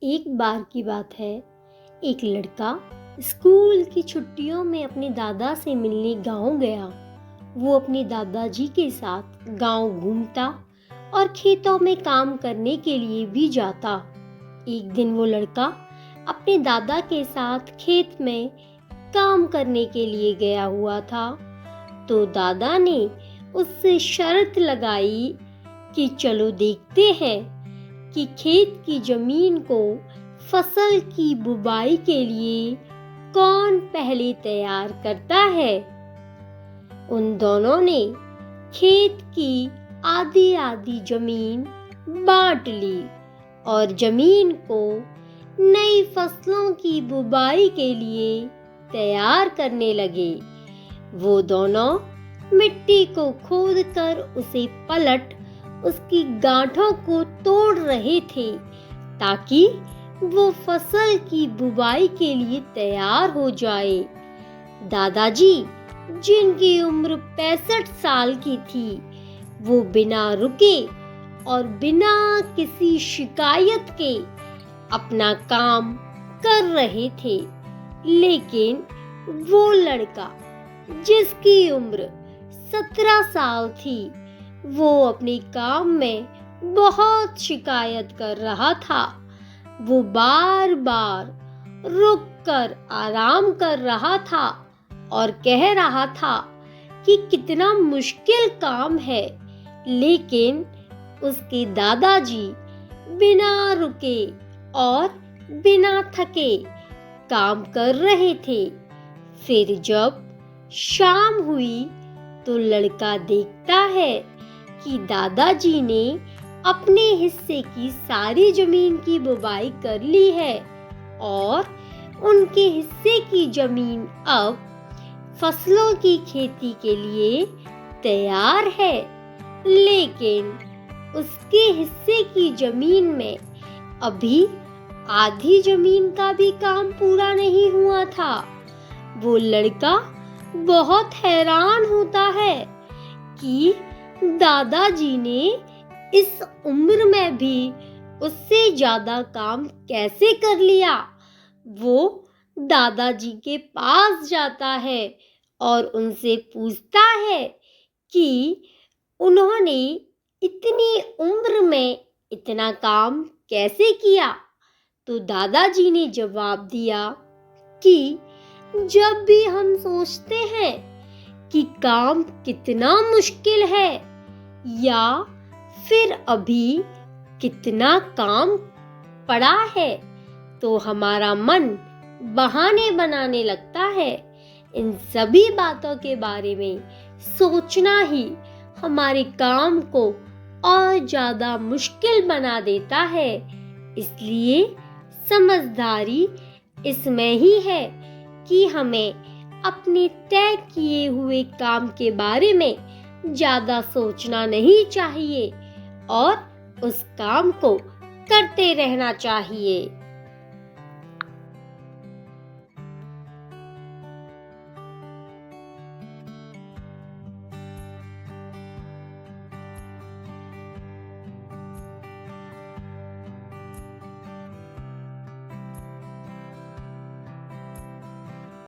एक बार की बात है, एक लड़का स्कूल की छुट्टियों में अपने दादा से मिलने गांव गया। वो अपने दादाजी के साथ गांव घूमता और खेतों में काम करने के लिए भी जाता। एक दिन वो लड़का अपने दादा के साथ खेत में काम करने के लिए गया हुआ था, तो दादा ने उससे शर्त लगाई कि चलो देखते हैं कि खेत की जमीन को फसल की बुवाई के लिए कौन पहले तैयार करता है। उन दोनों ने खेत की आधी आधी जमीन बांट ली और जमीन को नई फसलों की बुवाई के लिए तैयार करने लगे। वो दोनों मिट्टी को खोदकर उसे पलट उसकी गांठों को तोड़ रहे थे ताकि वो फसल की बुवाई के लिए तैयार हो जाए। दादाजी, जिनकी उम्र 65 साल की थी, वो बिना रुके और बिना किसी शिकायत के अपना काम कर रहे थे। लेकिन वो लड़का जिसकी उम्र 17 साल थी, वो अपने काम में बहुत शिकायत कर रहा था। वो बार बार रुक कर आराम कर रहा था और कह रहा था कि कितना मुश्किल काम है, लेकिन उसके दादाजी बिना रुके और बिना थके काम कर रहे थे। फिर जब शाम हुई तो लड़का देखता है कि दादाजी ने अपने हिस्से की सारी जमीन की बुवाई कर ली है और उनके हिस्से की जमीन अब फसलों की खेती के लिए तैयार है। लेकिन उसके हिस्से की जमीन में अभी आधी जमीन का भी काम पूरा नहीं हुआ था। वो लड़का बहुत हैरान होता है कि दादाजी ने इस उम्र में भी उससे ज्यादा काम कैसे कर लिया। वो दादाजी के पास जाता है और उनसे पूछता है कि उन्होंने इतनी उम्र में इतना काम कैसे किया। तो दादाजी ने जवाब दिया कि जब भी हम सोचते हैं कि काम कितना मुश्किल है या फिर अभी कितना काम पड़ा है, तो हमारा मन बहाने बनाने लगता है। इन सभी बातों के बारे में सोचना ही हमारे काम को और ज्यादा मुश्किल बना देता है। इसलिए समझदारी इसमें ही है कि हमें अपने तय किए हुए काम के बारे में ज्यादा सोचना नहीं चाहिए और उस काम को करते रहना चाहिए।